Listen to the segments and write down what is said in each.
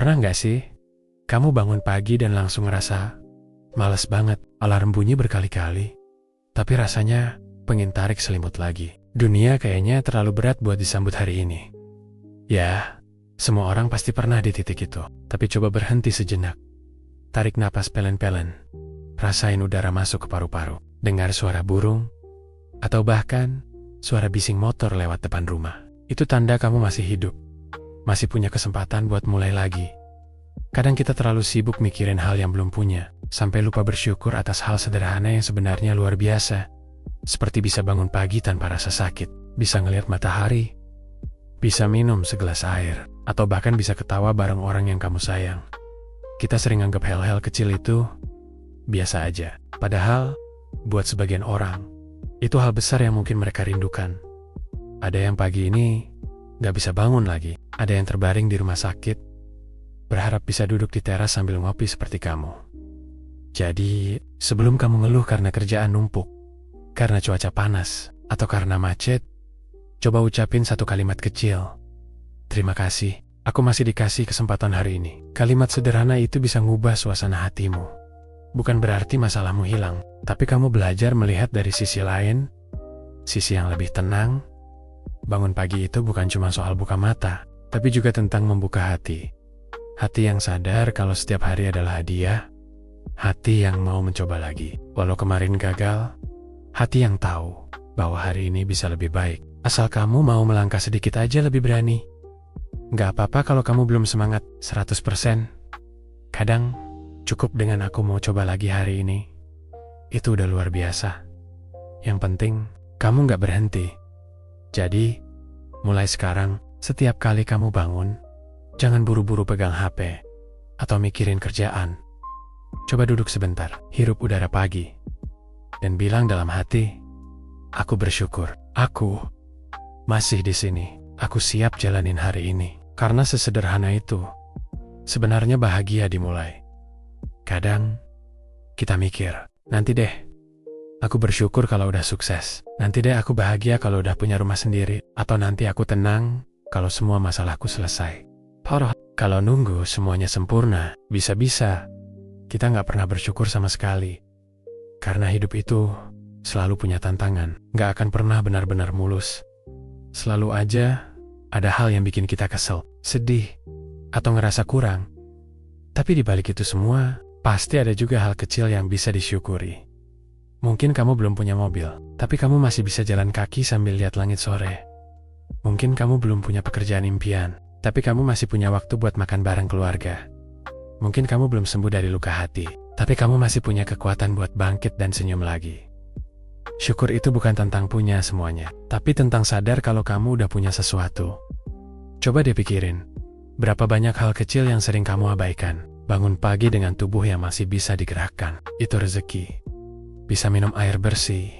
Pernah nggak sih, kamu bangun pagi dan langsung ngerasa males banget, alarm bunyi berkali-kali, tapi rasanya pengen tarik selimut lagi. Dunia kayaknya terlalu berat buat disambut hari ini. Ya, semua orang pasti pernah di titik itu, tapi coba berhenti sejenak. Tarik napas pelan-pelan, rasain udara masuk ke paru-paru, dengar suara burung, atau bahkan suara bising motor lewat depan rumah. Itu tanda kamu masih hidup, masih punya kesempatan buat mulai lagi. Kadang kita terlalu sibuk mikirin hal yang belum punya, sampai lupa bersyukur atas hal sederhana yang sebenarnya luar biasa. Seperti bisa bangun pagi tanpa rasa sakit, bisa ngelihat matahari, bisa minum segelas air, atau bahkan bisa ketawa bareng orang yang kamu sayang. Kita sering anggap hal-hal kecil itu biasa aja. Padahal, buat sebagian orang, itu hal besar yang mungkin mereka rindukan. Ada yang pagi ini gak bisa bangun lagi. Ada yang terbaring di rumah sakit, berharap bisa duduk di teras sambil ngopi seperti kamu. Jadi, sebelum kamu ngeluh karena kerjaan numpuk, karena cuaca panas, atau karena macet, coba ucapin satu kalimat kecil. Terima kasih, aku masih dikasih kesempatan hari ini. Kalimat sederhana itu bisa ngubah suasana hatimu. Bukan berarti masalahmu hilang, tapi kamu belajar melihat dari sisi lain, sisi yang lebih tenang. Bangun pagi itu bukan cuma soal buka mata, tapi juga tentang membuka hati. Hati yang sadar kalau setiap hari adalah hadiah, hati yang mau mencoba lagi. Walau kemarin gagal, hati yang tahu bahwa hari ini bisa lebih baik. Asal kamu mau melangkah sedikit aja lebih berani. Gak apa-apa kalau kamu belum semangat 100%. Kadang, cukup dengan aku mau coba lagi hari ini. Itu udah luar biasa. Yang penting, kamu gak berhenti. Jadi, mulai sekarang, setiap kali kamu bangun, jangan buru-buru pegang HP atau mikirin kerjaan. Coba duduk sebentar, hirup udara pagi, dan bilang dalam hati, aku bersyukur, aku masih di sini, aku siap jalanin hari ini. Karena sesederhana itu, sebenarnya bahagia dimulai. Kadang, kita mikir, nanti deh, aku bersyukur kalau udah sukses. Nanti deh aku bahagia kalau udah punya rumah sendiri. Atau nanti aku tenang kalau semua masalahku selesai. Kalau nunggu semuanya sempurna, bisa-bisa kita nggak pernah bersyukur sama sekali. Karena hidup itu selalu punya tantangan, nggak akan pernah benar-benar mulus. Selalu aja ada hal yang bikin kita kesel, sedih, atau ngerasa kurang. Tapi di balik itu semua, pasti ada juga hal kecil yang bisa disyukuri. Mungkin kamu belum punya mobil, tapi kamu masih bisa jalan kaki sambil lihat langit sore. Mungkin kamu belum punya pekerjaan impian, tapi kamu masih punya waktu buat makan bareng keluarga. Mungkin kamu belum sembuh dari luka hati, tapi kamu masih punya kekuatan buat bangkit dan senyum lagi. Syukur itu bukan tentang punya semuanya, tapi tentang sadar kalau kamu udah punya sesuatu. Coba deh pikirin, berapa banyak hal kecil yang sering kamu abaikan. Bangun pagi dengan tubuh yang masih bisa digerakkan, itu rezeki. Bisa minum air bersih,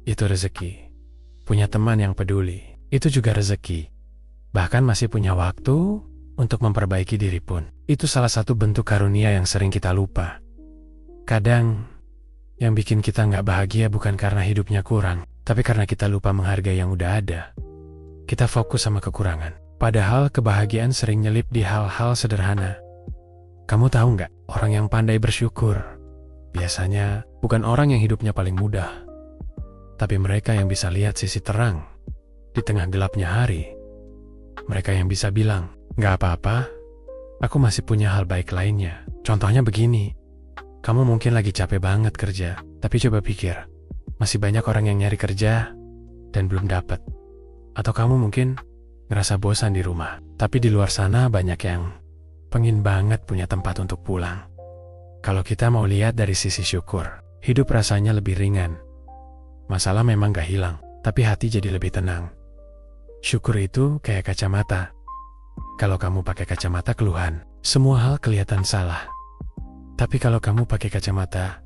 itu rezeki. Punya teman yang peduli, itu juga rezeki. Bahkan masih punya waktu untuk memperbaiki diri pun. Itu salah satu bentuk karunia yang sering kita lupa. Kadang, yang bikin kita nggak bahagia bukan karena hidupnya kurang, tapi karena kita lupa menghargai yang udah ada. Kita fokus sama kekurangan. Padahal kebahagiaan sering nyelip di hal-hal sederhana. Kamu tahu nggak, orang yang pandai bersyukur biasanya bukan orang yang hidupnya paling mudah, tapi mereka yang bisa lihat sisi terang di tengah gelapnya hari. Mereka yang bisa bilang, nggak apa-apa, aku masih punya hal baik lainnya. Contohnya begini, kamu mungkin lagi capek banget kerja, tapi coba pikir, masih banyak orang yang nyari kerja dan belum dapat. Atau kamu mungkin ngerasa bosan di rumah, tapi di luar sana banyak yang pengen banget punya tempat untuk pulang. Kalau kita mau lihat dari sisi syukur, hidup rasanya lebih ringan. Masalah memang gak hilang, tapi hati jadi lebih tenang. Syukur itu kayak kacamata. Kalau kamu pakai kacamata keluhan, semua hal kelihatan salah. Tapi kalau kamu pakai kacamata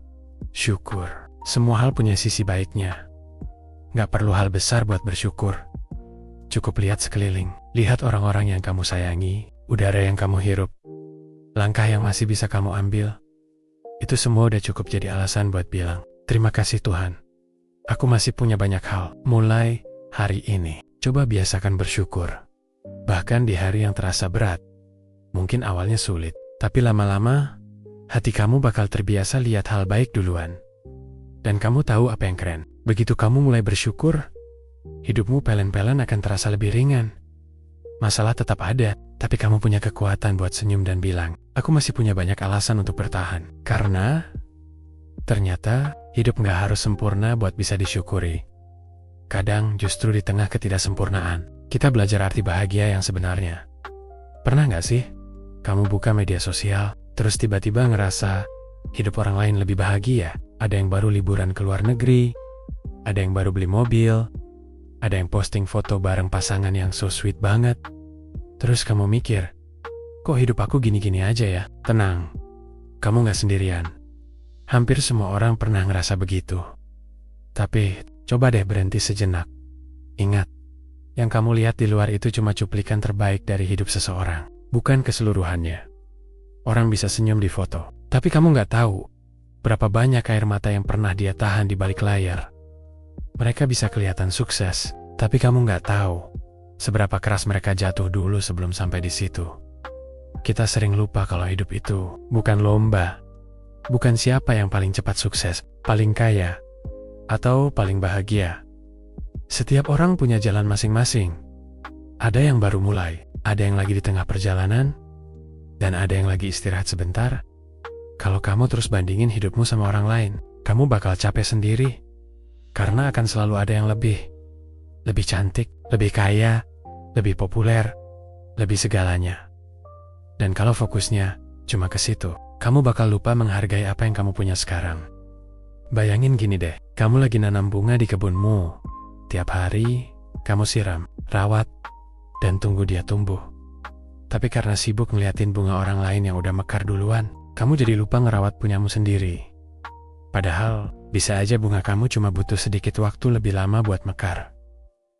syukur, semua hal punya sisi baiknya. Gak perlu hal besar buat bersyukur. Cukup lihat sekeliling, lihat orang-orang yang kamu sayangi, udara yang kamu hirup, langkah yang masih bisa kamu ambil. Itu semua udah cukup jadi alasan buat bilang, terima kasih Tuhan. Aku masih punya banyak hal. Mulai hari ini, coba biasakan bersyukur. Bahkan di hari yang terasa berat, Mungkin awalnya sulit, tapi lama-lama hati kamu bakal terbiasa lihat hal baik duluan. Dan kamu tahu apa yang keren. Begitu kamu mulai bersyukur, hidupmu pelan-pelan akan terasa lebih ringan. Masalah tetap ada, tapi kamu punya kekuatan buat senyum dan bilang, aku masih punya banyak alasan untuk bertahan. Karena ternyata hidup gak harus sempurna buat bisa disyukuri. Kadang justru di tengah ketidaksempurnaan, kita belajar arti bahagia yang sebenarnya. Pernah gak sih kamu buka media sosial, terus tiba-tiba ngerasa hidup orang lain lebih bahagia? Ada yang baru liburan ke luar negeri, ada yang baru beli mobil, ada yang posting foto bareng pasangan yang so sweet banget. Terus kamu mikir, kok hidup aku gini-gini aja ya? Tenang, kamu gak sendirian. Hampir semua orang pernah ngerasa begitu. Tapi coba deh berhenti sejenak. Ingat, yang kamu lihat di luar itu cuma cuplikan terbaik dari hidup seseorang, bukan keseluruhannya. Orang bisa senyum di foto, tapi kamu gak tahu berapa banyak air mata yang pernah dia tahan di balik layar. Mereka bisa kelihatan sukses, tapi kamu gak tahu seberapa keras mereka jatuh dulu sebelum sampai di situ. Kita sering lupa kalau hidup itu bukan lomba, bukan siapa yang paling cepat sukses, paling kaya, atau paling bahagia. Setiap orang punya jalan masing-masing. Ada yang baru mulai, ada yang lagi di tengah perjalanan, dan ada yang lagi istirahat sebentar. Kalau kamu terus bandingin hidupmu sama orang lain, kamu bakal capek sendiri. Karena akan selalu ada yang lebih cantik, lebih kaya, lebih populer, lebih segalanya. Dan kalau fokusnya cuma ke situ, kamu bakal lupa menghargai apa yang kamu punya sekarang. Bayangin gini deh, kamu lagi nanam bunga di kebunmu. Tiap hari, kamu siram, rawat, dan tunggu dia tumbuh. Tapi karena sibuk ngeliatin bunga orang lain yang udah mekar duluan, kamu jadi lupa ngerawat punyamu sendiri. Padahal, bisa aja bunga kamu cuma butuh sedikit waktu lebih lama buat mekar.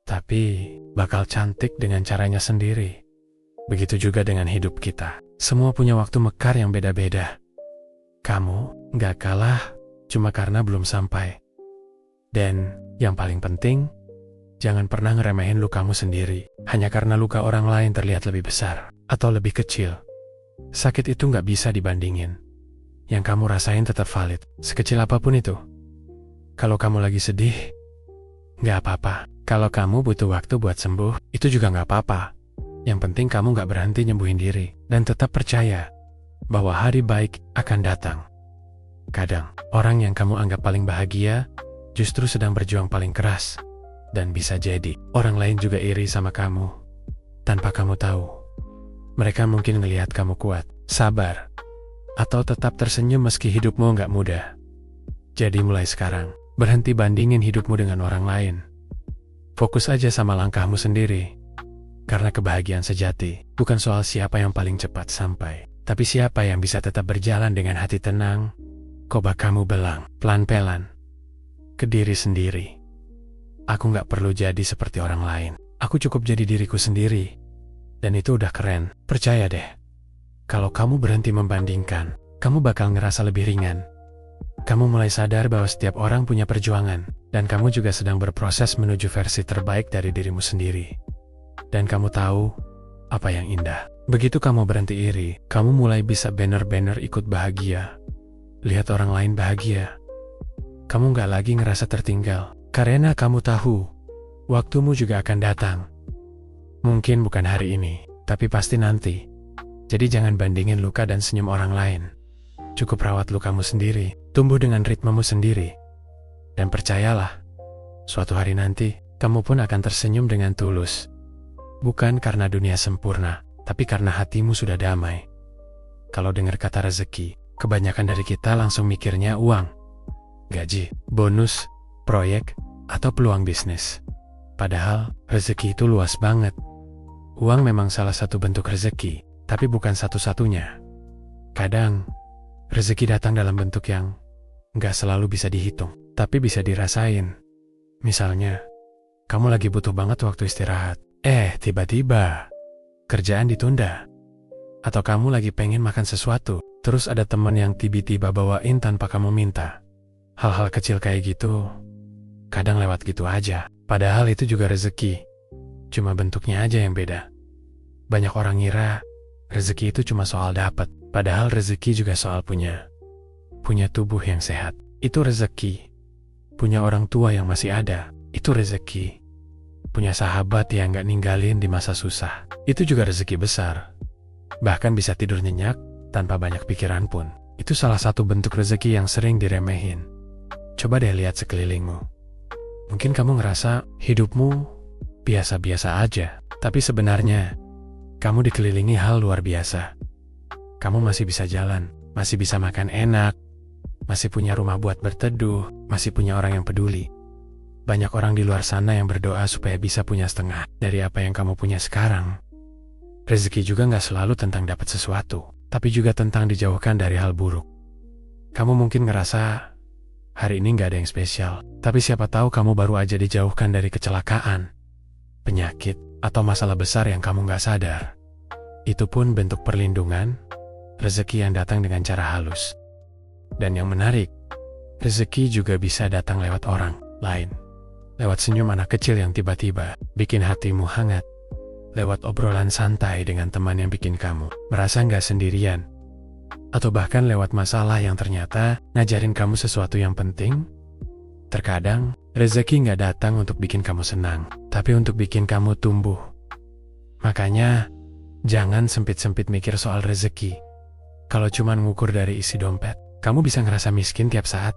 Tapi, bakal cantik dengan caranya sendiri. Begitu juga dengan hidup kita. Semua punya waktu mekar yang beda-beda. Kamu gak kalah cuma karena belum sampai. Dan yang paling penting, jangan pernah ngeremehin lukamu sendiri hanya karena luka orang lain terlihat lebih besar atau lebih kecil. Sakit itu gak bisa dibandingin. Yang kamu rasain tetap valid, sekecil apapun itu. Kalau kamu lagi sedih, gak apa-apa. Kalau kamu butuh waktu buat sembuh, itu juga gak apa-apa. Yang penting kamu gak berhenti nyembuhin diri dan tetap percaya bahwa hari baik akan datang. Kadang, orang yang kamu anggap paling bahagia justru sedang berjuang paling keras. Dan bisa jadi, orang lain juga iri sama kamu. Tanpa kamu tahu. Mereka mungkin ngelihat kamu kuat, sabar, atau tetap tersenyum meski hidupmu gak mudah. Jadi mulai sekarang, berhenti bandingin hidupmu dengan orang lain. Fokus aja sama langkahmu sendiri. Karena kebahagiaan sejati bukan soal siapa yang paling cepat sampai, tapi siapa yang bisa tetap berjalan dengan hati tenang. Coba kamu bilang, pelan-pelan, ke diri sendiri. Aku gak perlu jadi seperti orang lain. Aku cukup jadi diriku sendiri. Dan itu udah keren. Percaya deh. Kalau kamu berhenti membandingkan, kamu bakal ngerasa lebih ringan. Kamu mulai sadar bahwa setiap orang punya perjuangan. Dan kamu juga sedang berproses menuju versi terbaik dari dirimu sendiri. Dan kamu tahu apa yang indah. Begitu kamu berhenti iri, kamu mulai bisa bener-bener ikut bahagia. Lihat orang lain bahagia. Kamu gak lagi ngerasa tertinggal. Karena kamu tahu, waktumu juga akan datang. Mungkin bukan hari ini, tapi pasti nanti. Jadi jangan bandingin luka dan senyum orang lain. Cukup rawat lukamu sendiri, tumbuh dengan ritmemu sendiri. Dan percayalah, suatu hari nanti, kamu pun akan tersenyum dengan tulus. Bukan karena dunia sempurna, tapi karena hatimu sudah damai. Kalau dengar kata rezeki, kebanyakan dari kita langsung mikirnya uang, gaji, bonus, proyek, atau peluang bisnis. Padahal, rezeki itu luas banget. Uang memang salah satu bentuk rezeki, tapi bukan satu-satunya. Kadang, rezeki datang dalam bentuk yang gak selalu bisa dihitung, tapi bisa dirasain. Misalnya, kamu lagi butuh banget waktu istirahat. Tiba-tiba, kerjaan ditunda. Atau kamu lagi pengen makan sesuatu, terus ada teman yang tiba-tiba bawain tanpa kamu minta. Hal-hal kecil kayak gitu, kadang lewat gitu aja. Padahal itu juga rezeki. Cuma bentuknya aja yang beda. Banyak orang ngira, rezeki itu cuma soal dapat. Padahal rezeki juga soal punya tubuh yang sehat. Itu rezeki. Punya orang tua yang masih ada. Itu rezeki. Punya sahabat yang gak ninggalin di masa susah. Itu juga rezeki besar. Bahkan bisa tidur nyenyak tanpa banyak pikiran pun. Itu salah satu bentuk rezeki yang sering diremehin. Coba deh lihat sekelilingmu. Mungkin kamu ngerasa hidupmu biasa-biasa aja. Tapi sebenarnya kamu dikelilingi hal luar biasa. Kamu masih bisa jalan, masih bisa makan enak, masih punya rumah buat berteduh, masih punya orang yang peduli. Banyak orang di luar sana yang berdoa supaya bisa punya setengah dari apa yang kamu punya sekarang. Rezeki juga gak selalu tentang dapat sesuatu, tapi juga tentang dijauhkan dari hal buruk. Kamu mungkin ngerasa hari ini gak ada yang spesial, tapi siapa tahu kamu baru aja dijauhkan dari kecelakaan, penyakit, atau masalah besar yang kamu gak sadar. Itu pun bentuk perlindungan, rezeki yang datang dengan cara halus. Dan yang menarik, rezeki juga bisa datang lewat orang lain. Lewat senyum anak kecil yang tiba-tiba bikin hatimu hangat. Lewat obrolan santai dengan teman yang bikin kamu merasa nggak sendirian. Atau bahkan lewat masalah yang ternyata ngajarin kamu sesuatu yang penting. Terkadang, rezeki nggak datang untuk bikin kamu senang, tapi untuk bikin kamu tumbuh. Makanya, jangan sempit-sempit mikir soal rezeki. Kalau cuma ngukur dari isi dompet, kamu bisa ngerasa miskin tiap saat.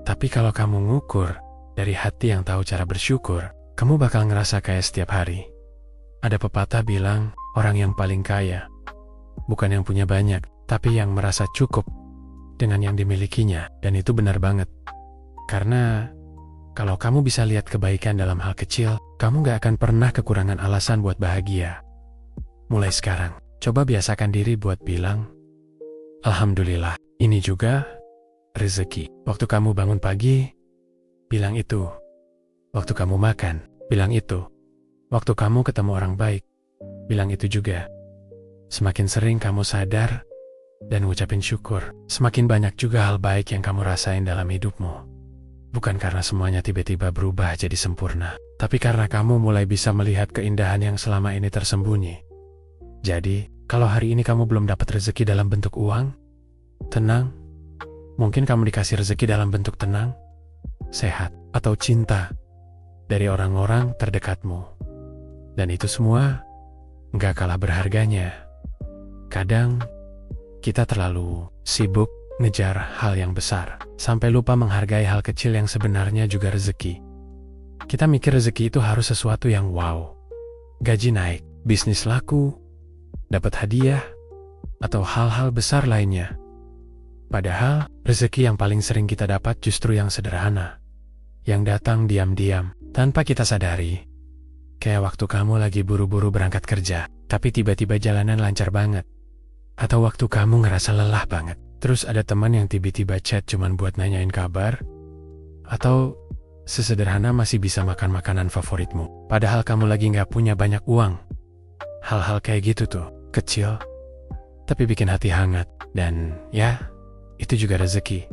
Tapi kalau kamu ngukur dari hati yang tahu cara bersyukur, kamu bakal ngerasa kaya setiap hari. Ada pepatah bilang, orang yang paling kaya bukan yang punya banyak, tapi yang merasa cukup dengan yang dimilikinya. Dan itu benar banget. Karena kalau kamu bisa lihat kebaikan dalam hal kecil, kamu gak akan pernah kekurangan alasan buat bahagia. Mulai sekarang, coba biasakan diri buat bilang, Alhamdulillah, ini juga rezeki. Waktu kamu bangun pagi, bilang itu. Waktu kamu makan, bilang itu. Waktu kamu ketemu orang baik, bilang itu juga. Semakin sering kamu sadar dan ngucapin syukur, semakin banyak juga hal baik yang kamu rasain dalam hidupmu. Bukan karena semuanya tiba-tiba berubah jadi sempurna, tapi karena kamu mulai bisa melihat keindahan yang selama ini tersembunyi. Jadi, kalau hari ini kamu belum dapat rezeki dalam bentuk uang, tenang. Mungkin kamu dikasih rezeki dalam bentuk tenang, sehat, atau cinta dari orang-orang terdekatmu. Dan itu semua gak kalah berharganya. Kadang, kita terlalu sibuk ngejar hal yang besar, sampai lupa menghargai hal kecil yang sebenarnya juga rezeki. Kita mikir rezeki itu harus sesuatu yang wow. Gaji naik, bisnis laku, dapat hadiah, atau hal-hal besar lainnya. Padahal, rezeki yang paling sering kita dapat justru yang sederhana. Yang datang diam-diam, tanpa kita sadari. Kayak waktu kamu lagi buru-buru berangkat kerja, tapi tiba-tiba jalanan lancar banget. Atau waktu kamu ngerasa lelah banget, terus ada teman yang tiba-tiba chat cuman buat nanyain kabar. Atau sesederhana masih bisa makan makanan favoritmu, padahal kamu lagi gak punya banyak uang. Hal-hal kayak gitu tuh, kecil, tapi bikin hati hangat. Dan ya, itu juga rezeki.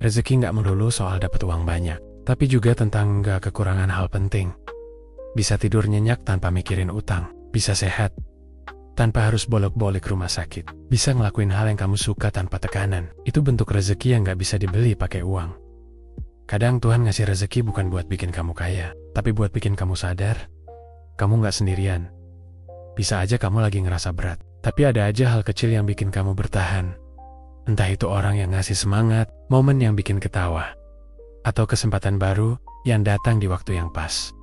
Rezeki gak melulu soal dapat uang banyak, tapi juga tentang gak kekurangan hal penting. Bisa tidur nyenyak tanpa mikirin utang, bisa sehat tanpa harus bolak-balik rumah sakit, bisa ngelakuin hal yang kamu suka tanpa tekanan. Itu bentuk rezeki yang gak bisa dibeli pakai uang. Kadang Tuhan ngasih rezeki bukan buat bikin kamu kaya, tapi buat bikin kamu sadar kamu gak sendirian. Bisa aja kamu lagi ngerasa berat, tapi ada aja hal kecil yang bikin kamu bertahan. Entah itu orang yang ngasih semangat, momen yang bikin ketawa, atau kesempatan baru yang datang di waktu yang pas.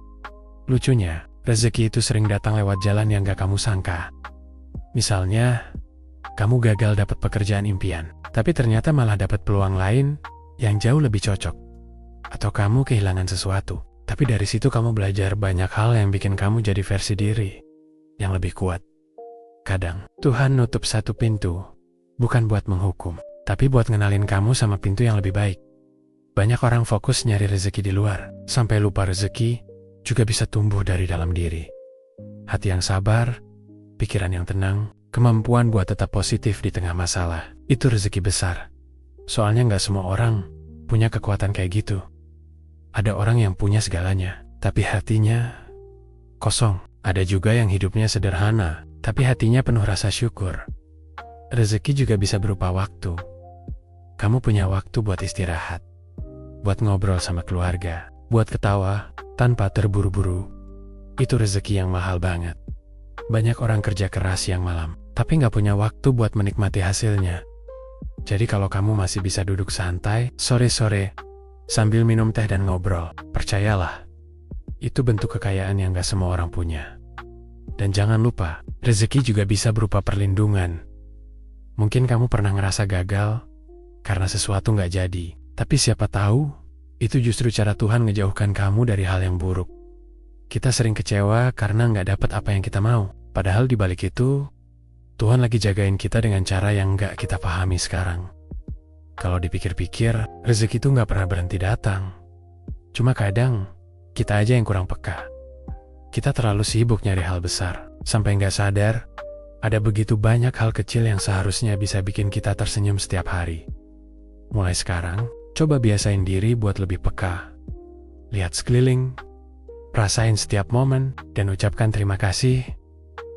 Lucunya, rezeki itu sering datang lewat jalan yang gak kamu sangka. Misalnya, kamu gagal dapat pekerjaan impian, tapi ternyata malah dapat peluang lain yang jauh lebih cocok. Atau kamu kehilangan sesuatu, tapi dari situ kamu belajar banyak hal yang bikin kamu jadi versi diri yang lebih kuat. Kadang, Tuhan nutup satu pintu, bukan buat menghukum, tapi buat ngenalin kamu sama pintu yang lebih baik. Banyak orang fokus nyari rezeki di luar, sampai lupa rezeki juga bisa tumbuh dari dalam diri. Hati yang sabar, pikiran yang tenang, kemampuan buat tetap positif di tengah masalah, itu rezeki besar. Soalnya gak semua orang punya kekuatan kayak gitu. Ada orang yang punya segalanya, tapi hatinya kosong. Ada juga yang hidupnya sederhana, tapi hatinya penuh rasa syukur. Rezeki juga bisa berupa waktu. Kamu punya waktu buat istirahat, buat ngobrol sama keluarga, buat ketawa tanpa terburu-buru. Itu rezeki yang mahal banget. Banyak orang kerja keras siang malam, tapi nggak punya waktu buat menikmati hasilnya. Jadi kalau kamu masih bisa duduk santai sore-sore sambil minum teh dan ngobrol, percayalah, itu bentuk kekayaan yang nggak semua orang punya. Dan jangan lupa, rezeki juga bisa berupa perlindungan. Mungkin kamu pernah ngerasa gagal karena sesuatu nggak jadi, tapi siapa tahu itu justru cara Tuhan ngejauhkan kamu dari hal yang buruk. Kita sering kecewa karena nggak dapat apa yang kita mau. Padahal di balik itu, Tuhan lagi jagain kita dengan cara yang nggak kita pahami sekarang. Kalau dipikir-pikir, rezeki itu nggak pernah berhenti datang. Cuma kadang, kita aja yang kurang peka. Kita terlalu sibuk nyari hal besar, sampai nggak sadar, ada begitu banyak hal kecil yang seharusnya bisa bikin kita tersenyum setiap hari. Mulai sekarang, coba biasain diri buat lebih peka. Lihat sekeliling, rasain setiap momen, dan ucapkan terima kasih,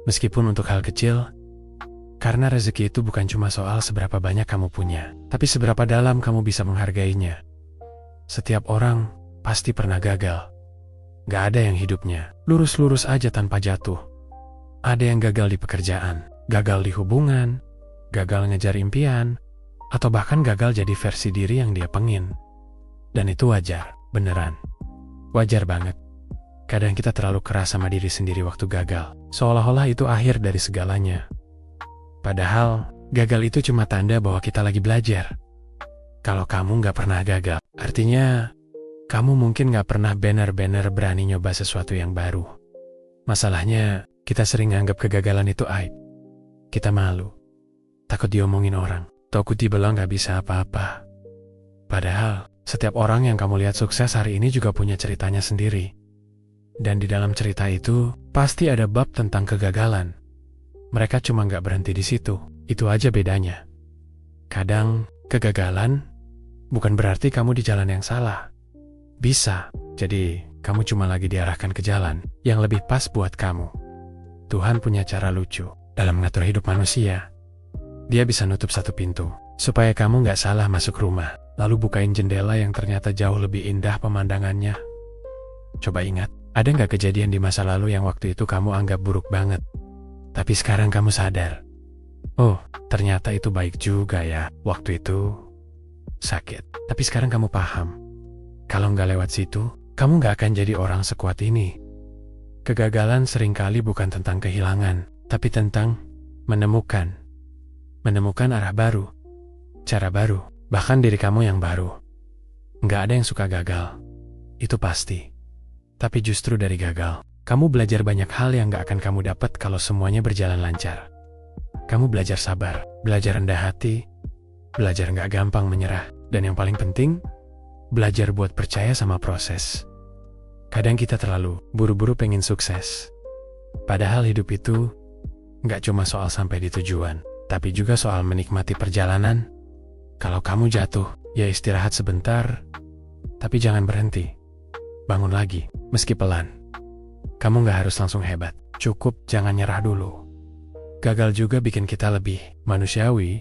meskipun untuk hal kecil, karena rezeki itu bukan cuma soal seberapa banyak kamu punya, tapi seberapa dalam kamu bisa menghargainya. Setiap orang pasti pernah gagal. Gak ada yang hidupnya lurus-lurus aja tanpa jatuh. Ada yang gagal di pekerjaan, gagal di hubungan, gagal ngejar impian, atau bahkan gagal jadi versi diri yang dia pengen. Dan itu wajar, beneran. Wajar banget. Kadang kita terlalu keras sama diri sendiri waktu gagal, seolah-olah itu akhir dari segalanya. Padahal, gagal itu cuma tanda bahwa kita lagi belajar. Kalau kamu nggak pernah gagal, artinya kamu mungkin nggak pernah benar-benar berani nyoba sesuatu yang baru. Masalahnya, kita sering anggap kegagalan itu aib. Kita malu, takut diomongin orang, takut dibilang nggak bisa apa-apa. Padahal, setiap orang yang kamu lihat sukses hari ini juga punya ceritanya sendiri. Dan di dalam cerita itu, pasti ada bab tentang kegagalan. Mereka cuma nggak berhenti di situ, itu aja bedanya. Kadang, kegagalan bukan berarti kamu di jalan yang salah. Bisa, jadi kamu cuma lagi diarahkan ke jalan yang lebih pas buat kamu. Tuhan punya cara lucu dalam mengatur hidup manusia. Dia bisa nutup satu pintu, supaya kamu nggak salah masuk rumah, lalu bukain jendela yang ternyata jauh lebih indah pemandangannya. Coba ingat, ada nggak kejadian di masa lalu yang waktu itu kamu anggap buruk banget, tapi sekarang kamu sadar, oh, ternyata itu baik juga ya. Waktu itu sakit, tapi sekarang kamu paham. Kalau nggak lewat situ, kamu nggak akan jadi orang sekuat ini. Kegagalan seringkali bukan tentang kehilangan, tapi tentang menemukan arah baru, cara baru, bahkan diri kamu yang baru. Nggak ada yang suka gagal, itu pasti. Tapi justru dari gagal, kamu belajar banyak hal yang nggak akan kamu dapat kalau semuanya berjalan lancar. Kamu belajar sabar, belajar rendah hati, belajar nggak gampang menyerah, dan yang paling penting, belajar buat percaya sama proses. Kadang kita terlalu buru-buru pengen sukses. Padahal hidup itu nggak cuma soal sampai di tujuan, tapi juga soal menikmati perjalanan. Kalau kamu jatuh, ya istirahat sebentar, tapi jangan berhenti. Bangun lagi, meski pelan. Kamu nggak harus langsung hebat, cukup jangan nyerah dulu. Gagal juga bikin kita lebih manusiawi.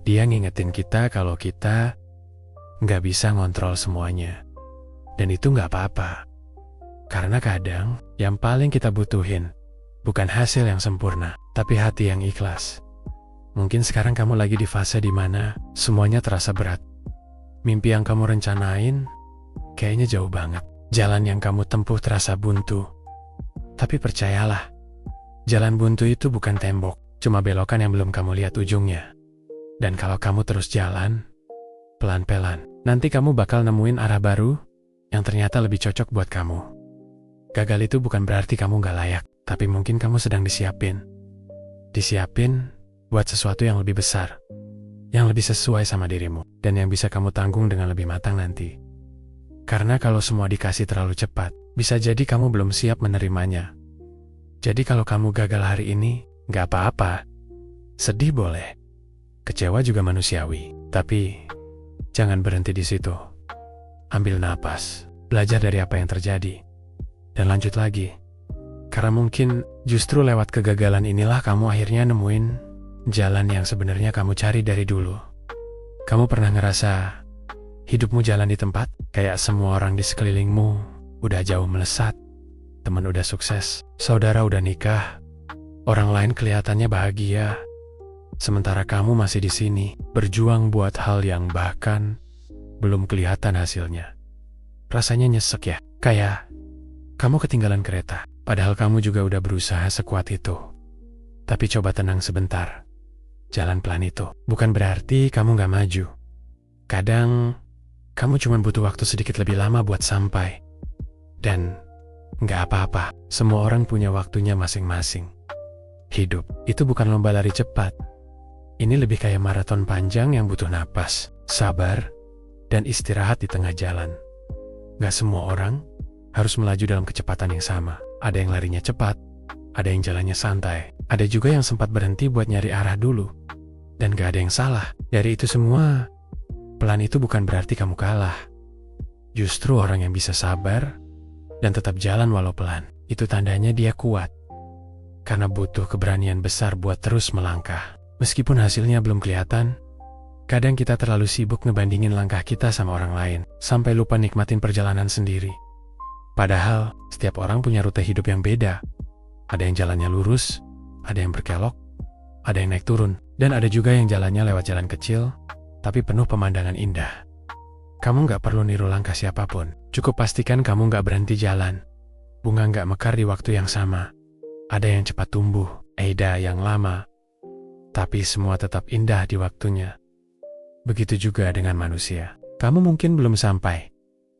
Dia ngingetin kita kalau kita nggak bisa ngontrol semuanya. Dan itu nggak apa-apa. Karena kadang, yang paling kita butuhin, bukan hasil yang sempurna, tapi hati yang ikhlas. Mungkin sekarang kamu lagi di fase dimana semuanya terasa berat. Mimpi yang kamu rencanain, kayaknya jauh banget. Jalan yang kamu tempuh terasa buntu. Tapi percayalah, jalan buntu itu bukan tembok, cuma belokan yang belum kamu lihat ujungnya. Dan kalau kamu terus jalan, pelan-pelan, nanti kamu bakal nemuin arah baru yang ternyata lebih cocok buat kamu. Gagal itu bukan berarti kamu gak layak, tapi mungkin kamu sedang disiapin. Disiapin buat sesuatu yang lebih besar, yang lebih sesuai sama dirimu, dan yang bisa kamu tanggung dengan lebih matang nanti. Karena kalau semua dikasih terlalu cepat, bisa jadi kamu belum siap menerimanya. Jadi kalau kamu gagal hari ini, gak apa-apa. Sedih boleh. Kecewa juga manusiawi, tapi jangan berhenti di situ. Ambil napas, belajar dari apa yang terjadi, dan lanjut lagi. Karena mungkin justru lewat kegagalan inilah kamu akhirnya nemuin jalan yang sebenarnya kamu cari dari dulu. Kamu pernah ngerasa hidupmu jalan di tempat? Kayak semua orang di sekelilingmu udah jauh melesat, teman udah sukses, saudara udah nikah, orang lain kelihatannya bahagia. Sementara kamu masih di sini, berjuang buat hal yang bahkan belum kelihatan hasilnya. Rasanya nyesek ya, kayak kamu ketinggalan kereta, padahal kamu juga udah berusaha sekuat itu. Tapi coba tenang sebentar. Jalan pelan itu bukan berarti kamu gak maju. Kadang kamu cuma butuh waktu sedikit lebih lama buat sampai. Dan gak apa-apa, semua orang punya waktunya masing-masing. Hidup itu bukan lomba lari cepat. Ini lebih kayak maraton panjang yang butuh napas, sabar, dan istirahat di tengah jalan. Gak semua orang harus melaju dalam kecepatan yang sama. Ada yang larinya cepat, ada yang jalannya santai, ada juga yang sempat berhenti buat nyari arah dulu. Dan gak ada yang salah. Dari itu semua, pelan itu bukan berarti kamu kalah. Justru orang yang bisa sabar dan tetap jalan walau pelan, itu tandanya dia kuat. Karena butuh keberanian besar buat terus melangkah. Meskipun hasilnya belum kelihatan, kadang kita terlalu sibuk ngebandingin langkah kita sama orang lain, sampai lupa nikmatin perjalanan sendiri. Padahal, setiap orang punya rute hidup yang beda. Ada yang jalannya lurus, ada yang berkelok, ada yang naik turun, dan ada juga yang jalannya lewat jalan kecil, tapi penuh pemandangan indah. Kamu gak perlu niru langkah siapapun, cukup pastikan kamu gak berhenti jalan. Bunga gak mekar di waktu yang sama. Ada yang cepat tumbuh, ada yang lama, tapi semua tetap indah di waktunya. Begitu juga dengan manusia. Kamu mungkin belum sampai,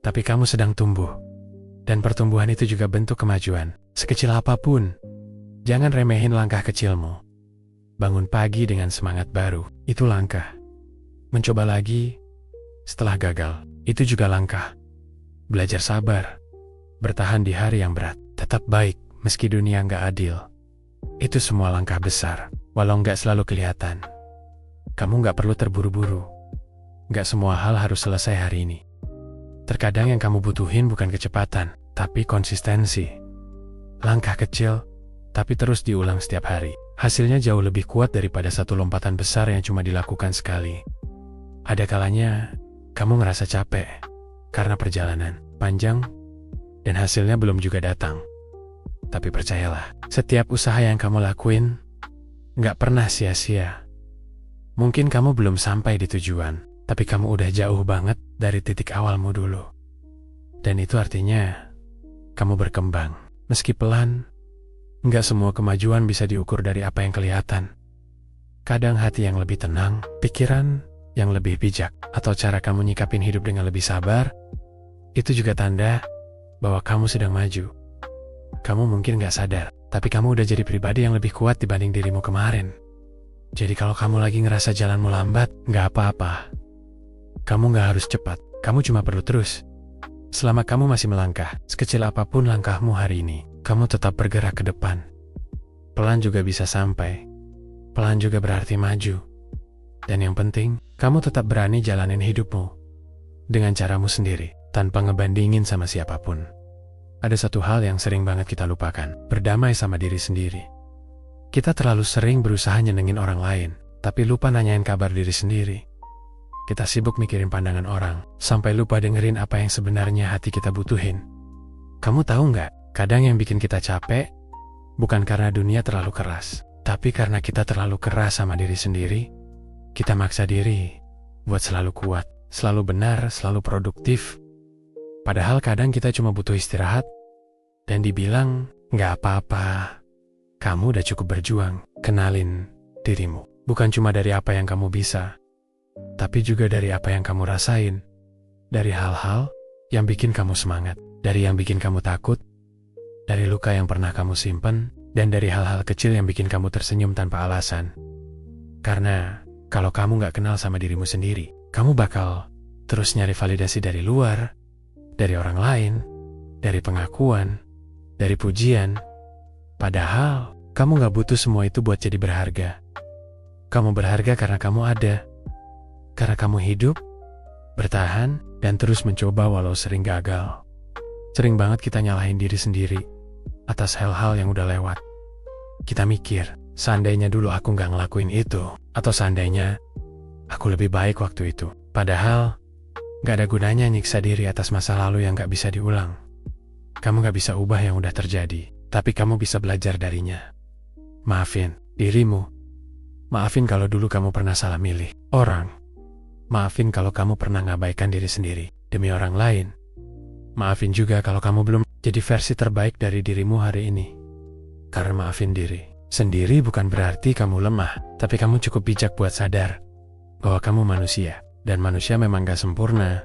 tapi kamu sedang tumbuh. Dan pertumbuhan itu juga bentuk kemajuan, sekecil apapun. Jangan remehin langkah kecilmu. Bangun pagi dengan semangat baru, itu langkah. Mencoba lagi setelah gagal, itu juga langkah. Belajar sabar, bertahan di hari yang berat, tetap baik meski dunia nggak adil. Itu semua langkah besar, walau nggak selalu kelihatan. Kamu nggak perlu terburu-buru. Nggak semua hal harus selesai hari ini. Terkadang yang kamu butuhin bukan kecepatan, tapi konsistensi. Langkah kecil, tapi terus diulang setiap hari. Hasilnya jauh lebih kuat daripada satu lompatan besar yang cuma dilakukan sekali. Ada kalanya, kamu ngerasa capek, karena perjalanan panjang, dan hasilnya belum juga datang. Tapi percayalah, setiap usaha yang kamu lakuin, nggak pernah sia-sia. Mungkin kamu belum sampai di tujuan, tapi kamu udah jauh banget dari titik awalmu dulu. Dan itu artinya, kamu berkembang. Meski pelan, nggak semua kemajuan bisa diukur dari apa yang kelihatan. Kadang hati yang lebih tenang, pikiran yang lebih bijak, atau cara kamu nyikapin hidup dengan lebih sabar, itu juga tanda bahwa kamu sedang maju. Kamu mungkin gak sadar, tapi kamu udah jadi pribadi yang lebih kuat dibanding dirimu kemarin. Jadi kalau kamu lagi ngerasa jalanmu lambat, gak apa-apa. Kamu gak harus cepat, kamu cuma perlu terus. Selama kamu masih melangkah, sekecil apapun langkahmu hari ini, kamu tetap bergerak ke depan. Pelan juga bisa sampai. Pelan juga berarti maju. Dan yang penting, kamu tetap berani jalanin hidupmu dengan caramu sendiri, tanpa ngebandingin sama siapapun. Ada satu hal yang sering banget kita lupakan, berdamai sama diri sendiri. Kita terlalu sering berusaha nyenengin orang lain, tapi lupa nanyain kabar diri sendiri. Kita sibuk mikirin pandangan orang, sampai lupa dengerin apa yang sebenarnya hati kita butuhin. Kamu tahu nggak, kadang yang bikin kita capek, bukan karena dunia terlalu keras, tapi karena kita terlalu keras sama diri sendiri. Kita maksa diri buat selalu kuat, selalu benar, selalu produktif. Padahal kadang kita cuma butuh istirahat, dan dibilang, nggak apa-apa. Kamu udah cukup berjuang, kenalin dirimu. Bukan cuma dari apa yang kamu bisa, tapi juga dari apa yang kamu rasain. Dari hal-hal yang bikin kamu semangat, dari yang bikin kamu takut, dari luka yang pernah kamu simpen, dan dari hal-hal kecil yang bikin kamu tersenyum tanpa alasan. Karena kalau kamu nggak kenal sama dirimu sendiri, kamu bakal terus nyari validasi dari luar, dari orang lain, dari pengakuan, dari pujian. Padahal, kamu gak butuh semua itu buat jadi berharga. Kamu berharga karena kamu ada. Karena kamu hidup, bertahan, dan terus mencoba walau sering gagal. Sering banget kita nyalahin diri sendiri. atas hal-hal yang udah lewat. Kita mikir, seandainya dulu aku nggak ngelakuin itu, atau seandainya aku lebih baik waktu itu. Padahal, nggak ada gunanya nyiksa diri atas masa lalu yang nggak bisa diulang. Kamu nggak bisa ubah yang udah terjadi, tapi kamu bisa belajar darinya. Maafin dirimu. Maafin kalau dulu kamu pernah salah milih orang. Maafin kalau kamu pernah ngabaikan diri sendiri demi orang lain. Maafin juga kalau kamu belum jadi versi terbaik dari dirimu hari ini. Karena maafin diri sendiri bukan berarti kamu lemah, tapi kamu cukup bijak buat sadar bahwa kamu manusia, dan manusia memang gak sempurna.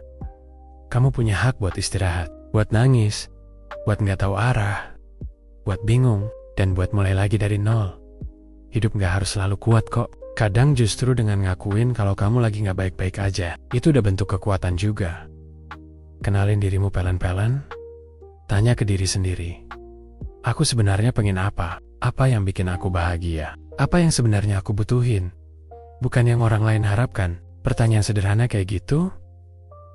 Kamu punya hak buat istirahat, buat nangis, buat gak tahu arah, buat bingung, dan buat mulai lagi dari nol. Hidup gak harus selalu kuat kok. Kadang justru dengan ngakuin kalau kamu lagi gak baik-baik aja, itu udah bentuk kekuatan juga. Kenalin dirimu pelan-pelan, tanya ke diri sendiri. Aku sebenarnya pengen apa? Apa yang bikin aku bahagia? Apa yang sebenarnya aku butuhin? Bukan yang orang lain harapkan. Pertanyaan sederhana kayak gitu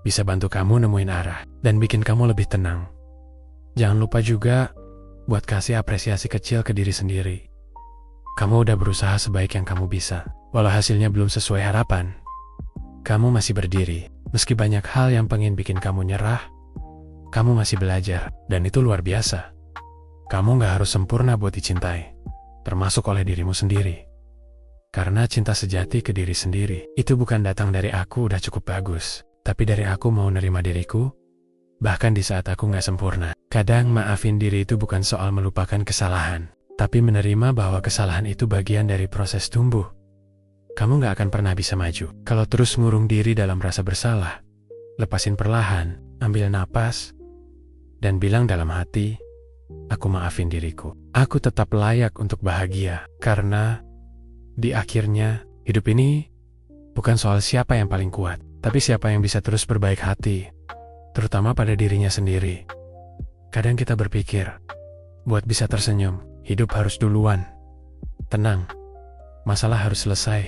bisa bantu kamu nemuin arah dan bikin kamu lebih tenang. Jangan lupa juga buat kasih apresiasi kecil ke diri sendiri. Kamu udah berusaha sebaik yang kamu bisa. Walau hasilnya belum sesuai harapan, kamu masih berdiri. Meski banyak hal yang pengen bikin kamu nyerah, kamu masih belajar, dan itu luar biasa. Kamu gak harus sempurna buat dicintai, termasuk oleh dirimu sendiri. Karena cinta sejati ke diri sendiri, itu bukan datang dari aku udah cukup bagus, tapi dari aku mau nerima diriku, bahkan di saat aku gak sempurna. Kadang maafin diri itu bukan soal melupakan kesalahan, tapi menerima bahwa kesalahan itu bagian dari proses tumbuh. Kamu gak akan pernah bisa maju kalau terus ngurung diri dalam rasa bersalah. Lepasin perlahan, ambil napas, dan bilang dalam hati, aku maafin diriku. Aku tetap layak untuk bahagia, karena di akhirnya hidup ini bukan soal siapa yang paling kuat, tapi siapa yang bisa terus berbaik hati, terutama pada dirinya sendiri. Kadang kita berpikir, buat bisa tersenyum, hidup harus duluan. Tenang, masalah harus selesai,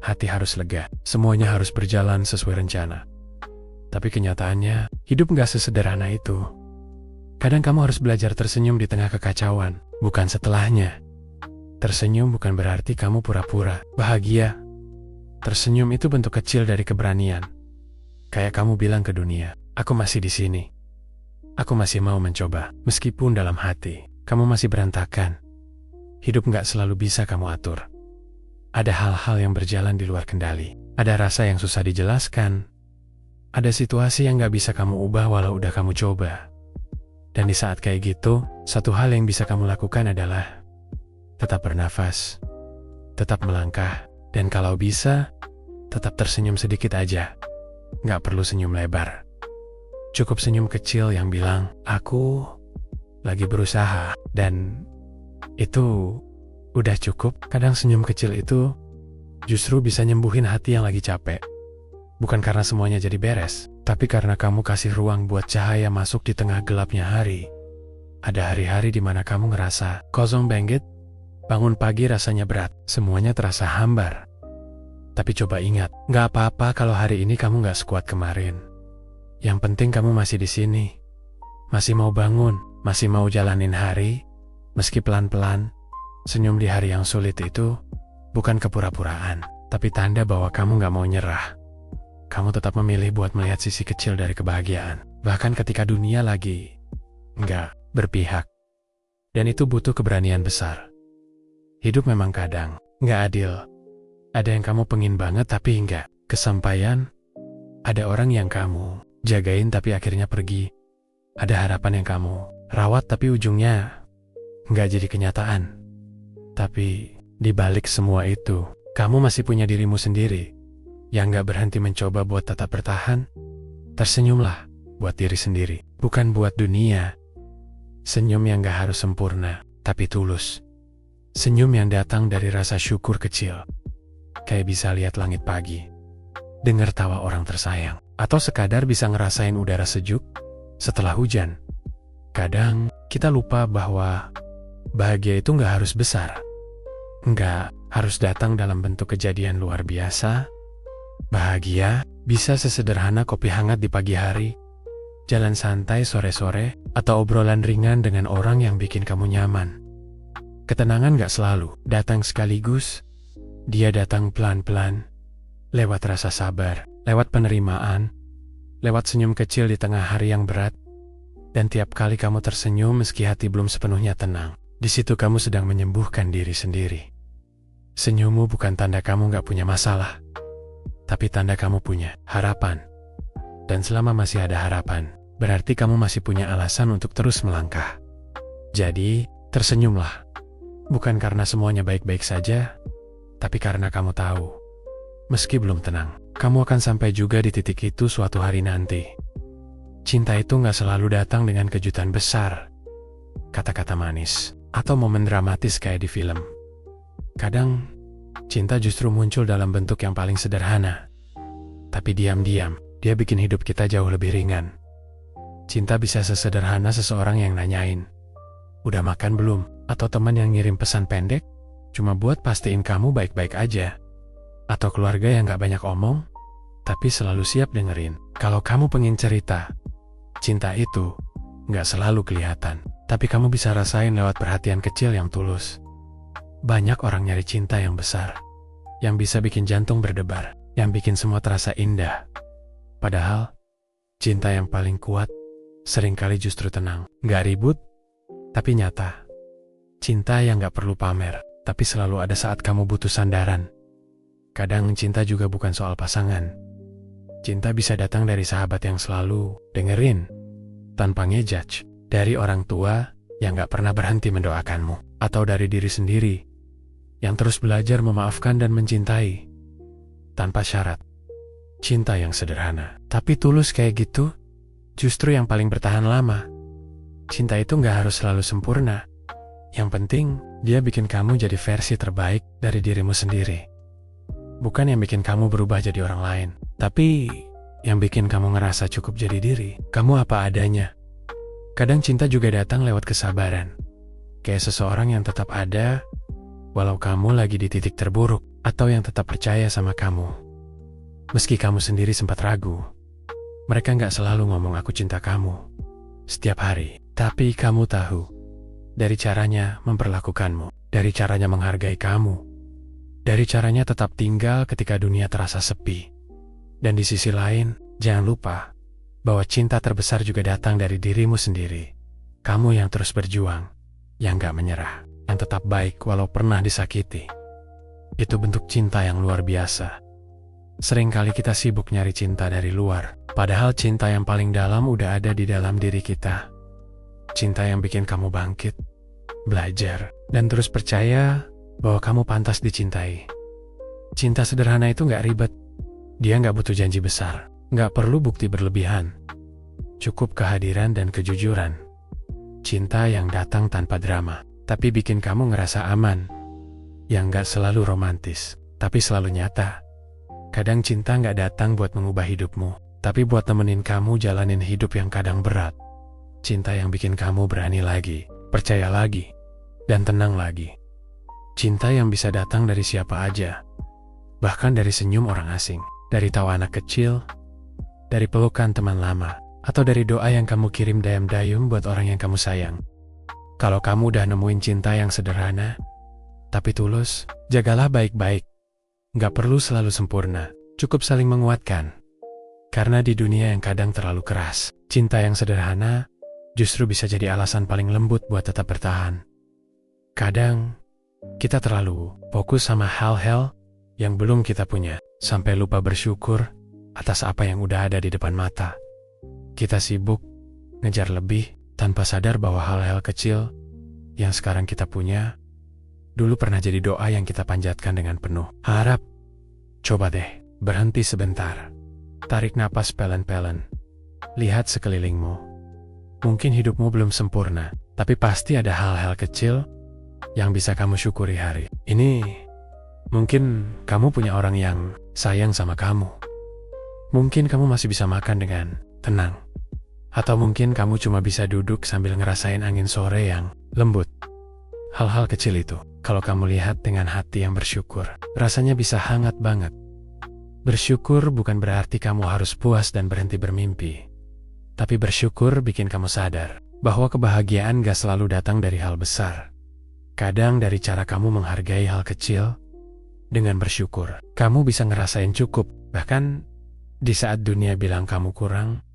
hati harus lega, semuanya harus berjalan sesuai rencana. Tapi kenyataannya, hidup gak sesederhana itu. Kadang kamu harus belajar tersenyum di tengah kekacauan, bukan setelahnya. Tersenyum bukan berarti kamu pura-pura bahagia. Tersenyum itu bentuk kecil dari keberanian. Kayak kamu bilang ke dunia, aku masih di sini. Aku masih mau mencoba, meskipun dalam hati kamu masih berantakan. Hidup gak selalu bisa kamu atur. Ada hal-hal yang berjalan di luar kendali. Ada rasa yang susah dijelaskan. Ada situasi yang gak bisa kamu ubah walau udah kamu coba. Dan di saat kayak gitu, satu hal yang bisa kamu lakukan adalah tetap bernafas, tetap melangkah, dan kalau bisa, tetap tersenyum sedikit aja. Gak perlu senyum lebar. Cukup senyum kecil yang bilang, aku lagi berusaha, dan itu udah cukup. Kadang senyum kecil itu justru bisa nyembuhin hati yang lagi capek. Bukan karena semuanya jadi beres, tapi karena kamu kasih ruang buat cahaya masuk di tengah gelapnya hari. Ada hari-hari di mana kamu ngerasa kosong banget, bangun pagi rasanya berat, semuanya terasa hambar. Tapi coba ingat, gak apa-apa kalau hari ini kamu gak sekuat kemarin. Yang penting kamu masih di sini, masih mau bangun, masih mau jalanin hari, meski pelan-pelan. Senyum di hari yang sulit itu bukan kepura-puraan, tapi tanda bahwa kamu gak mau nyerah. Kamu tetap memilih buat melihat sisi kecil dari kebahagiaan, bahkan ketika dunia lagi gak berpihak. Dan itu butuh keberanian besar. Hidup memang kadang gak adil. Ada yang kamu pengen banget tapi gak kesampaian. Ada orang yang kamu jagain tapi akhirnya pergi. Ada harapan yang kamu rawat tapi ujungnya gak jadi kenyataan. Tapi di balik semua itu, kamu masih punya dirimu sendiri yang gak berhenti mencoba buat tetap bertahan. Tersenyumlah buat diri sendiri, bukan buat dunia. Senyum yang gak harus sempurna, tapi tulus. Senyum yang datang dari rasa syukur kecil. Kayak bisa lihat langit pagi, dengar tawa orang tersayang, atau sekadar bisa ngerasain udara sejuk setelah hujan. Kadang kita lupa bahwa bahagia itu gak harus besar. Gak harus datang dalam bentuk kejadian luar biasa. Bahagia bisa sesederhana kopi hangat di pagi hari, jalan santai sore-sore, atau obrolan ringan dengan orang yang bikin kamu nyaman. Ketenangan gak selalu datang sekaligus, dia datang pelan-pelan, lewat rasa sabar, lewat penerimaan, lewat senyum kecil di tengah hari yang berat, dan tiap kali kamu tersenyum meski hati belum sepenuhnya tenang, di situ kamu sedang menyembuhkan diri sendiri. Senyummu bukan tanda kamu gak punya masalah, tapi tanda kamu punya harapan. Dan selama masih ada harapan, berarti kamu masih punya alasan untuk terus melangkah. Jadi, tersenyumlah. Bukan karena semuanya baik-baik saja, tapi karena kamu tahu, meski belum tenang, kamu akan sampai juga di titik itu suatu hari nanti. Cinta itu gak selalu datang dengan kejutan besar, kata-kata manis, atau momen dramatis kayak di film. Kadang, cinta justru muncul dalam bentuk yang paling sederhana. Tapi diam-diam, dia bikin hidup kita jauh lebih ringan. Cinta bisa sesederhana seseorang yang nanyain, "Udah makan belum?" Atau teman yang ngirim pesan pendek, cuma buat pastiin kamu baik-baik aja. Atau keluarga yang gak banyak omong, tapi selalu siap dengerin. Kalau kamu pengen cerita, cinta itu gak selalu kelihatan, tapi kamu bisa rasain lewat perhatian kecil yang tulus. Banyak orang nyari cinta yang besar, yang bisa bikin jantung berdebar, yang bikin semua terasa indah. Padahal, cinta yang paling kuat seringkali justru tenang, gak ribut, tapi nyata. Cinta yang gak perlu pamer, tapi selalu ada saat kamu butuh sandaran. Kadang cinta juga bukan soal pasangan. Cinta bisa datang dari sahabat yang selalu dengerin, tanpa ngejudge. Dari orang tua yang gak pernah berhenti mendoakanmu. Atau dari diri sendiri, yang terus belajar memaafkan dan mencintai, tanpa syarat. Cinta yang sederhana, tapi tulus kayak gitu, justru yang paling bertahan lama. Cinta itu gak harus selalu sempurna. Yang penting, dia bikin kamu jadi versi terbaik dari dirimu sendiri. Bukan yang bikin kamu berubah jadi orang lain, tapi yang bikin kamu ngerasa cukup jadi diri, kamu apa adanya. Kadang cinta juga datang lewat kesabaran. Kayak seseorang yang tetap ada, walau kamu lagi di titik terburuk, atau yang tetap percaya sama kamu. Meski kamu sendiri sempat ragu, mereka gak selalu ngomong "aku cinta kamu" setiap hari, tapi kamu tahu, dari caranya memperlakukanmu, dari caranya menghargai kamu, dari caranya tetap tinggal ketika dunia terasa sepi. Dan di sisi lain, jangan lupa bahwa cinta terbesar juga datang dari dirimu sendiri. Kamu yang terus berjuang, yang gak menyerah, yang tetap baik walau pernah disakiti. Itu bentuk cinta yang luar biasa. Seringkali kita sibuk nyari cinta dari luar, padahal cinta yang paling dalam udah ada di dalam diri kita. Cinta yang bikin kamu bangkit, belajar, dan terus percaya bahwa kamu pantas dicintai. Cinta sederhana itu gak ribet. Dia gak butuh janji besar, gak perlu bukti berlebihan. Cukup kehadiran dan kejujuran. Cinta yang datang tanpa drama, tapi bikin kamu ngerasa aman. Yang gak selalu romantis, tapi selalu nyata. Kadang cinta gak datang buat mengubah hidupmu, tapi buat nemenin kamu jalanin hidup yang kadang berat. Cinta yang bikin kamu berani lagi, percaya lagi, dan tenang lagi. Cinta yang bisa datang dari siapa aja, bahkan dari senyum orang asing, dari tawa anak kecil, dari pelukan teman lama, atau dari doa yang kamu kirim dayam-dayum buat orang yang kamu sayang. Kalau kamu udah nemuin cinta yang sederhana, tapi tulus, jagalah baik-baik. Gak perlu selalu sempurna, cukup saling menguatkan. Karena di dunia yang kadang terlalu keras, cinta yang sederhana justru bisa jadi alasan paling lembut buat tetap bertahan. Kadang, kita terlalu fokus sama hal-hal yang belum kita punya, sampai lupa bersyukur atas apa yang udah ada di depan mata. Kita sibuk ngejar lebih tanpa sadar bahwa hal-hal kecil yang sekarang kita punya, dulu pernah jadi doa yang kita panjatkan dengan penuh harap. Coba deh, berhenti sebentar. Tarik napas pelan-pelan. Lihat sekelilingmu. Mungkin hidupmu belum sempurna, tapi pasti ada hal-hal kecil yang bisa kamu syukuri hari ini. Mungkin kamu punya orang yang sayang sama kamu. Mungkin kamu masih bisa makan dengan tenang. Atau mungkin kamu cuma bisa duduk sambil ngerasain angin sore yang lembut. Hal-hal kecil itu, kalau kamu lihat dengan hati yang bersyukur, rasanya bisa hangat banget. Bersyukur bukan berarti kamu harus puas dan berhenti bermimpi. Tapi bersyukur bikin kamu sadar bahwa kebahagiaan gak selalu datang dari hal besar. Kadang dari cara kamu menghargai hal kecil. Dengan bersyukur, kamu bisa ngerasain cukup. Bahkan di saat dunia bilang kamu kurang,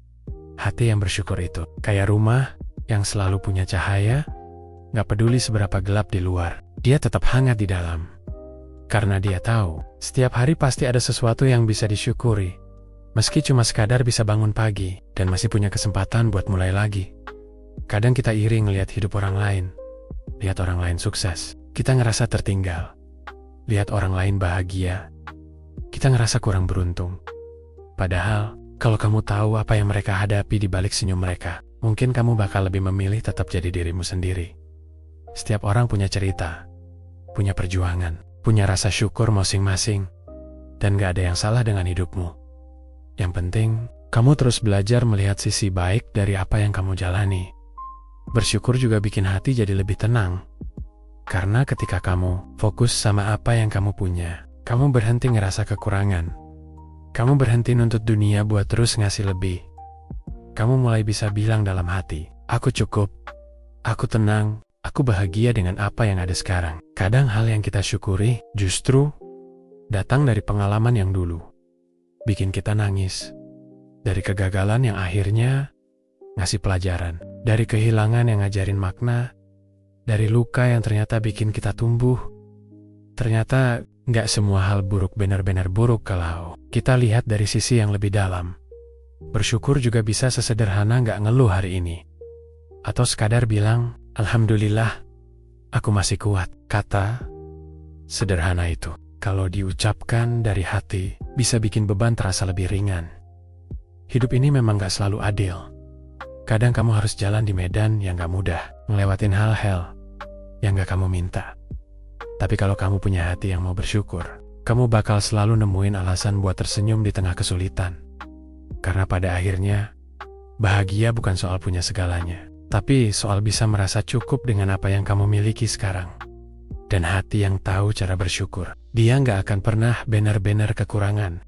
hati yang bersyukur itu kayak rumah yang selalu punya cahaya. Gak peduli seberapa gelap di luar, dia tetap hangat di dalam. Karena dia tahu, setiap hari pasti ada sesuatu yang bisa disyukuri. Meski cuma sekadar bisa bangun pagi dan masih punya kesempatan buat mulai lagi. Kadang kita iri ngelihat hidup orang lain. Lihat orang lain sukses, kita ngerasa tertinggal. Lihat orang lain bahagia, kita ngerasa kurang beruntung. Padahal, kalau kamu tahu apa yang mereka hadapi di balik senyum mereka, mungkin kamu bakal lebih memilih tetap jadi dirimu sendiri. Setiap orang punya cerita, punya perjuangan, punya rasa syukur masing-masing, dan gak ada yang salah dengan hidupmu. Yang penting, kamu terus belajar melihat sisi baik dari apa yang kamu jalani. Bersyukur juga bikin hati jadi lebih tenang. Karena ketika kamu fokus sama apa yang kamu punya, kamu berhenti ngerasa kekurangan. Kamu berhenti nuntut dunia buat terus ngasih lebih. Kamu mulai bisa bilang dalam hati, aku cukup, aku tenang, aku bahagia dengan apa yang ada sekarang. Kadang hal yang kita syukuri justru datang dari pengalaman yang dulu. Bikin kita nangis. Dari kegagalan yang akhirnya ngasih pelajaran. Dari kehilangan yang ngajarin makna. Dari luka yang ternyata bikin kita tumbuh. Ternyata gak semua hal buruk benar-benar buruk kalau kita lihat dari sisi yang lebih dalam. Bersyukur juga bisa sesederhana gak ngeluh hari ini. Atau sekadar bilang, Alhamdulillah, aku masih kuat. Kata sederhana itu, kalau diucapkan dari hati, bisa bikin beban terasa lebih ringan. Hidup ini memang gak selalu adil. Kadang kamu harus jalan di medan yang gak mudah, ngelewatin hal-hal yang gak kamu minta. Tapi kalau kamu punya hati yang mau bersyukur, kamu bakal selalu nemuin alasan buat tersenyum di tengah kesulitan. Karena pada akhirnya, bahagia bukan soal punya segalanya, tapi soal bisa merasa cukup dengan apa yang kamu miliki sekarang. Dan hati yang tahu cara bersyukur, dia nggak akan pernah benar-benar kekurangan.